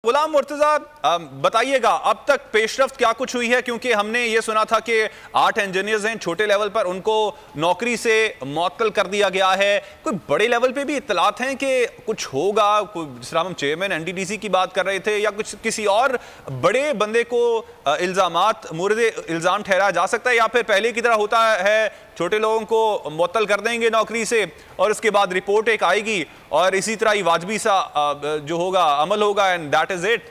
गुलाम मुर्तजा, बताइएगा अब तक पेशरफ्त क्या कुछ हुई है, क्योंकि हमने ये सुना था कि 8 इंजीनियर्स हैं छोटे लेवल पर, उनको नौकरी से मुअत्तल कर दिया गया है। कोई बड़े लेवल पे भी इत्तलात हैं कि कुछ होगा? कोई जिस तरह हम चेयरमैन एनटीडीसी की बात कर रहे थे, या कुछ किसी और बड़े बंदे को इल्जामात मुर्द इल्ज़ाम ठहराया जा सकता है, या फिर पहले की तरह होता है छोटे लोगों को मुअत्तल कर देंगे नौकरी से और उसके बाद रिपोर्ट एक आएगी और इसी तरह ही वाजबी सा जो होगा अमल होगा and that is it?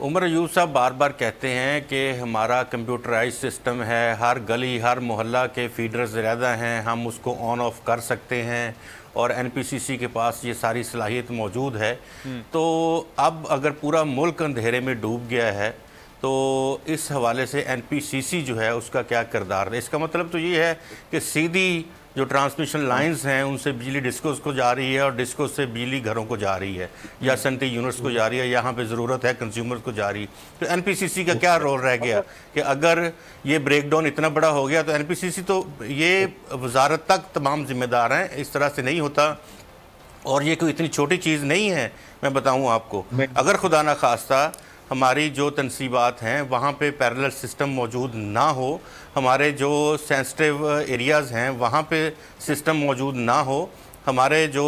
Umar Ayub साहब बार बार कहते हैं कि हमारा कंप्यूटराइज सिस्टम है, हर गली हर मोहल्ला के फीडर्स ज़्यादा हैं, हम उसको ऑन ऑफ कर सकते हैं और एनपीसीसी के पास ये सारी सलाहियत मौजूद है। तो अब अगर पूरा मुल्क अंधेरे में डूब गया है तो इस हवाले से एनपीसीसी जो है उसका क्या किरदार है? इसका मतलब तो ये है कि सीधी जो ट्रांसमिशन लाइंस हैं उनसे बिजली डिस्कोस को जा रही है और डिस्कोस से बिजली घरों को जा रही है या सेंट्रल यूनिट्स को जा रही है, यहाँ पे ज़रूरत है कंज्यूमर को जा रही है। तो एनपीसीसी का क्या रोल रह गया कि अगर ये ब्रेकडाउन इतना बड़ा हो गया तो एनपीसीसी तो ये वजारत तक तमाम जिम्मेदार हैं, इस तरह से नहीं होता। और ये कोई इतनी छोटी चीज़ नहीं है, मैं बताऊँ आपको, अगर खुदा ना खास्ता हमारी जो तनसीबात हैं वहाँ पे पैरेलल सिस्टम मौजूद ना हो, हमारे जो सेंसिटिव एरियाज़ हैं वहाँ पे सिस्टम मौजूद ना हो, हमारे जो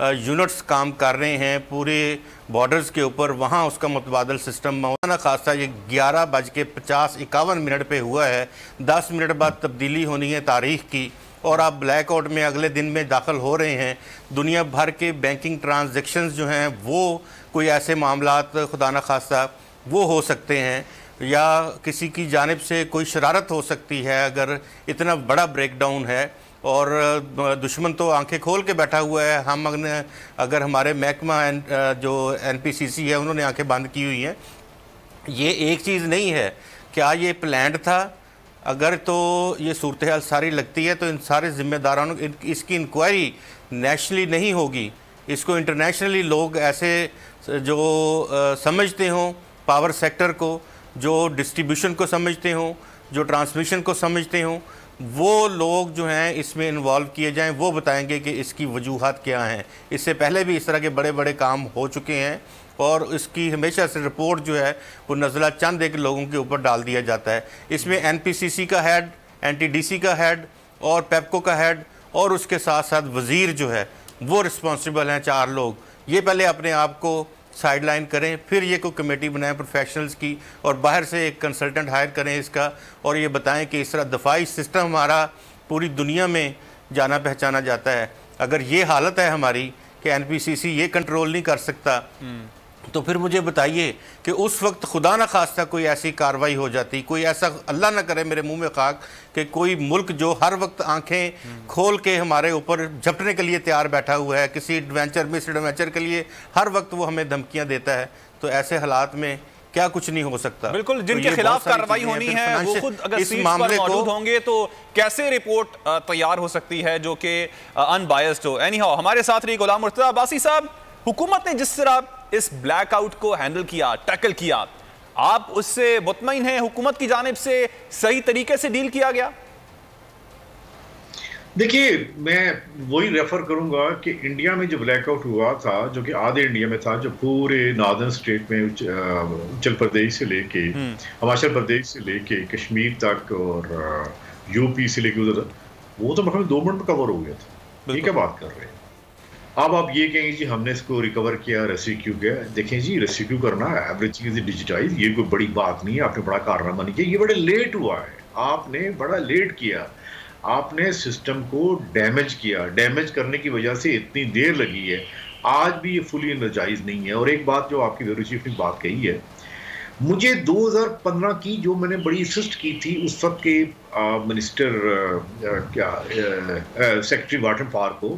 यूनिट्स काम कर रहे हैं पूरे बॉर्डर्स के ऊपर वहाँ उसका मुतबादल सिस्टम मौजूद खासा ये 11:50-51 पे हुआ है, 10 मिनट बाद तब्दीली होनी है तारीख़ की और आप ब्लैक आउट में अगले दिन में दाखिल हो रहे हैं। दुनिया भर के बैंकिंग ट्रांजैक्शंस जो हैं वो कोई ऐसे मामलात खुदा न खास्ता वो हो सकते हैं, या किसी की जानिब से कोई शरारत हो सकती है अगर इतना बड़ा ब्रेकडाउन है। और दुश्मन तो आंखें खोल के बैठा हुआ है, हम अगर हमारे महकमा जो एनपीसीसी है उन्होंने आंखें बंद की हुई हैं। ये एक चीज़ नहीं है, क्या ये प्लान्ड था? अगर तो ये सूरत हाल सारी लगती है तो इन सारे ज़िम्मेदारों इसकी इंक्वायरी नेशनली नहीं होगी, इसको इंटरनेशनली लोग ऐसे जो समझते हों पावर सेक्टर को, जो डिस्ट्रीब्यूशन को समझते हों, जो ट्रांसमिशन को समझते हों, वो लोग जो हैं इसमें इन्वॉल्व किए जाएं, वो बताएंगे कि इसकी वजूहात क्या हैं। इससे पहले भी इस तरह के बड़े बड़े काम हो चुके हैं और इसकी हमेशा से रिपोर्ट जो है वो नज़ला चंद एक लोगों के ऊपर डाल दिया जाता है। इसमें एनपीसीसी का हेड, एनटीडीसी का हेड और पेप्को का हेड और उसके साथ साथ वज़ीर जो है वो रिस्पॉन्सिबल हैं, 4 लोग। ये पहले अपने आप को साइडलाइन करें, फिर ये कोई कमेटी बनाएं प्रोफेशनल्स की और बाहर से एक कंसल्टेंट हायर करें इसका, और ये बताएं कि इस तरह दफाई सिस्टम हमारा पूरी दुनिया में जाना पहचाना जाता है। अगर ये हालत है हमारी कि एनपीसीसी ये कंट्रोल नहीं कर सकता, तो फिर मुझे बताइए कि उस वक्त खुदा न खास्ता कोई ऐसी कार्रवाई हो जाती, कोई ऐसा अल्लाह ना करे मेरे मुंह में खाक कि कोई मुल्क जो हर वक्त आंखें खोल के हमारे ऊपर झपटने के लिए तैयार बैठा हुआ है, किसी एडवेंचर मिस एडवेंचर के लिए हर वक्त वो हमें धमकियां देता है, तो ऐसे हालात में क्या कुछ नहीं हो सकता। बिल्कुल, जिनके खिलाफ कार्रवाई होनी है वो खुद अगर इस मामले पर मौजूद होंगे तो कैसे रिपोर्ट तैयार हो सकती है जो कि अनबायस्ड हो। एनी हाउ, हमारे साथ रही गुलाम मुर्तजा अब्बासी साहब, हुकूमत ने जिस तरह इस ब्लैकआउट को हैंडल किया, टैकल किया, आप उससे मुतमईन हैं? हुकूमत की जानिब से सही तरीके से डील किया गया? देखिए, मैं वही रेफर करूंगा कि इंडिया में जो ब्लैकआउट हुआ था, जो कि आधे इंडिया में था, जो पूरे नॉर्दर्न स्टेट में उत्तर प्रदेश से लेके हिमाचल प्रदेश से लेके कश्मीर तक और यूपी से लेके उधर, वो तो मतलब 2 मिनट में कवर हो गया था। ये क्या बात कर रहे हैं? अब आप ये कहेंगे जी हमने इसको रिकवर किया, रेस्क्यू किया। देखें जी, रेस्क्यू करना, एवरीथिंग इज डिजिटाइज, ये कोई बड़ी बात नहीं है, आपने बड़ा कारनामा नहीं किया, ये बड़े लेट हुआ है, आपने बड़ा लेट किया, आपने सिस्टम को डैमेज किया, डैमेज करने की वजह से इतनी देर लगी है, आज भी ये फुली एनर्जाइज नहीं है। और एक बात जो आपकी ब्यूरो चीफ ने बात कही है, मुझे 2015 की जो मैंने बड़ी असिस्ट की थी उस वक्त के मिनिस्टर सेक्रेटरी वाटर पावर को,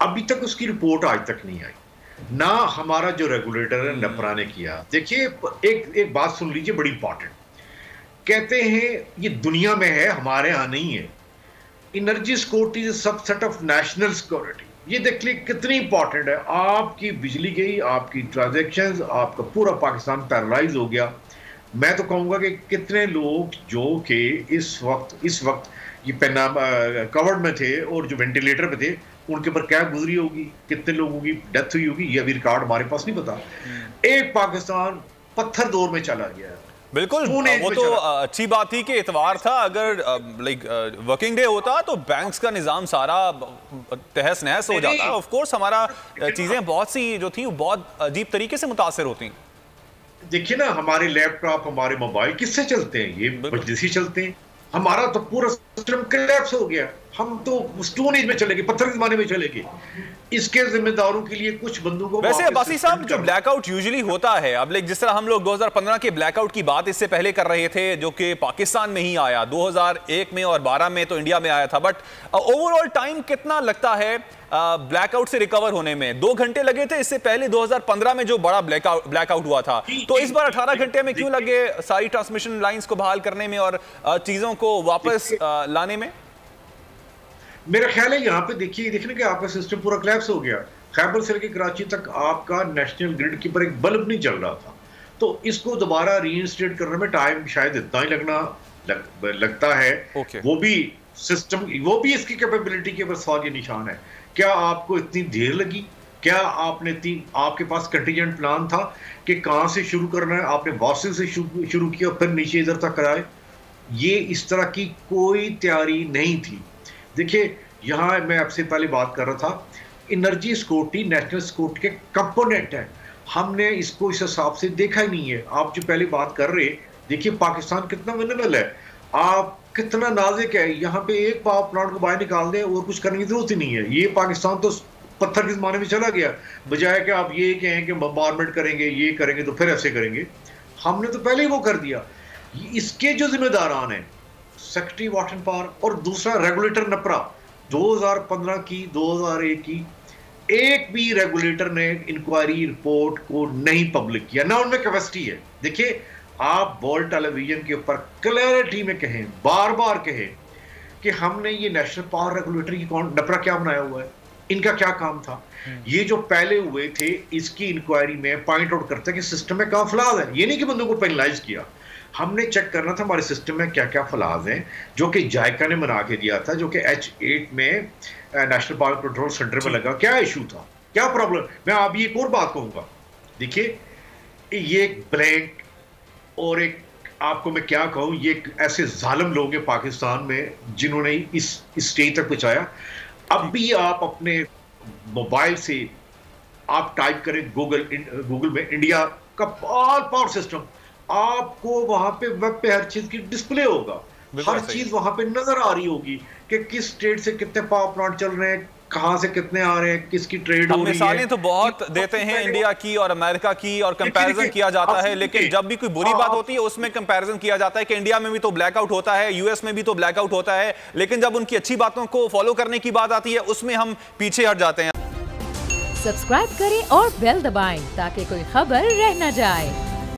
अभी तक उसकी रिपोर्ट आज तक नहीं आई, ना हमारा जो रेगुलेटर है नपरा ने किया। देखिए, एक बात सुन लीजिए बड़ी इंपॉर्टेंट, कहते हैं ये दुनिया में है, हमारे यहाँ नहीं है। Energy security is subset of national security. ये देख लीजिए कितनी इंपॉर्टेंट है। आपकी बिजली गई, आपकी ट्रांजैक्शंस, आपका पूरा पाकिस्तान पैरालाइज हो गया। मैं तो कहूँगा कि कितने लोग जो कि इस वक्त ये पेना कवर्ड में थे और जो वेंटिलेटर पे थे, उनके ऊपर क्या गुजरी होगी, कितने लोगों की डेथ हुई होगी, ये अभी रिकॉर्ड हमारे पास नहीं पता। एक पाकिस्तान पत्थर दौर में चला गया है। बिल्कुल, वो तो अच्छी बात थी कि इतवार था, अगर वर्किंग डे होता तो बैंक्स का निजाम सारा तहस नहस हो जाता। ऑफ कोर्स हमारा चीजें बहुत सी जो थी वो बहुत अजीब तरीके से मुतासर होती। देखिए ना, हमारे लैपटॉप, हमारे मोबाइल किससे चलते हैं? ये बिजली से चलते हैं। हमारा तो पूरा सिस्टम कोलैप्स हो गया। हम तो स्टोन एज में चले गए, पत्थर के जमाने में चले गए। इसके जिम्मेदारों के लिए कुछ बंदों को। वैसे अब्बासी साहब, जो ब्लैकआउट यूजुअली होता है, अब जिस तरह हम लोग 2015 के ब्लैकआउट की बात इससे पहले कर रहे थे, जो कि पाकिस्तान में ही आया, 2001 में और 12 में तो इंडिया में आया था, बट ओवरऑल टाइम कितना लगता है ब्लैकआउट से रिकवर होने में? 2 घंटे लगे थे इससे पहले 2015 में जो बड़ा ब्लैकआउट हुआ था, तो इस बार 18 घंटे में क्यों लगे सारी ट्रांसमिशन लाइंस को बहाल करने में और चीजों को वापस लाने में? मेरा ख्याल है यहाँ पे देखने कि आपका सिस्टम पूरा कोलैप्स हो गया। खैबर से लेकर कराची तक आपका नेशनल ग्रिड के ऊपर एक बल्ब नहीं चल रहा था, तो इसको दोबारा रीइंस्टेट करने में टाइम शायद इतना ही लगता है। वो भी सिस्टम, वो भी इसकी कैपेबिलिटी के ऊपर सवाल के निशान है। क्या आपको इतनी देर लगी? क्या आपके पास कंटीजेंट प्लान था कि कहाँ से शुरू करना है? आपने वासिल से शुरू किया, फिर नीचे इधर तक कराए। ये इस तरह की कोई तैयारी नहीं थी। देखिए, यहाँ मैं आपसे पहले बात कर रहा था, एनर्जी सिक्योरिटी नेशनल सिक्योरिटी के कंपोनेंट है। हमने इसको इस हिसाब से देखा ही नहीं है। आप जो पहले बात कर रहे, देखिए पाकिस्तान कितना विनरेबल है, आप कितना नाजुक है। यहाँ पे एक पावर प्लांट को बाहर निकाल दें और कुछ करने की जरूरत ही नहीं है। ये पाकिस्तान तो पत्थर के जमाने में चला गया, बजाय कि आप ये कहें कि बम्बारमेंट करेंगे, ये करेंगे तो फिर ऐसे करेंगे। हमने तो पहले ही वो कर दिया। इसके जो जिम्मेदारान हैं, सेक्रेटरी वाटर एंड पावर और दूसरा रेगुलेटर नपरा, 2015 की 2001 की एक भी रेगुलेटर ने इंक्वायरी रिपोर्ट को नहीं पब्लिक किया, ना उनमें कैपेसिटी है। देखिए, आप वर्ल्ड टेलीविजन के ऊपर क्लैरिटी में कहें, बार बार कहें कि हमने ये नेशनल पावर रेगुलेटर की नपरा क्या बनाया हुआ है, इनका क्या काम था। ये जो पहले हुए थे, इसकी इंक्वायरी में पॉइंट आउट करते हैं कि सिस्टम में क्या फलाज है। ये नहीं कि बंदों को पेनलाइज किया, हमने चेक करना था हमारे सिस्टम में क्या क्या फलाज हैं, जो कि जायका ने बना के दिया था, जो कि H8 में नेशनल पावर कंट्रोल सेंटर में लगा। क्या इशू था, क्या प्रॉब्लम? मैं अभी एक और बात कहूंगा। देखिए, ये एक ब्लैंक और एक, आपको मैं क्या कहूं, ये ऐसे जालिम लोग हैं पाकिस्तान में जिन्होंने इस स्टेज तक पहुंचाया। अब भी आप अपने मोबाइल से आप टाइप करें गूगल में इंडिया का पावर सिस्टम, आपको वहां पे वेब पे हर चीज की डिस्प्ले होगा, हर चीज वहां पे नजर आ रही होगी कि किस स्टेट से कितने पावर प्लांट चल रहे हैं, कहां से कितने आ रहे हैं, किसकी ट्रेड हो रही है। मिसालें तो बहुत देते हैं इंडिया की और अमेरिका की, और कंपैरिजन किया जाता है, लेकिन जब भी कोई बुरी बात होती है उसमें कंपैरिजन किया जाता है कि इंडिया में भी तो ब्लैकआउट होता है, यूएस में भी तो ब्लैकआउट होता है, लेकिन जब उनकी अच्छी बातों को फॉलो करने की बात आती है उसमें हम पीछे हट जाते हैं। सब्सक्राइब करें और बेल दबाएं ताकि कोई खबर रह न जाए।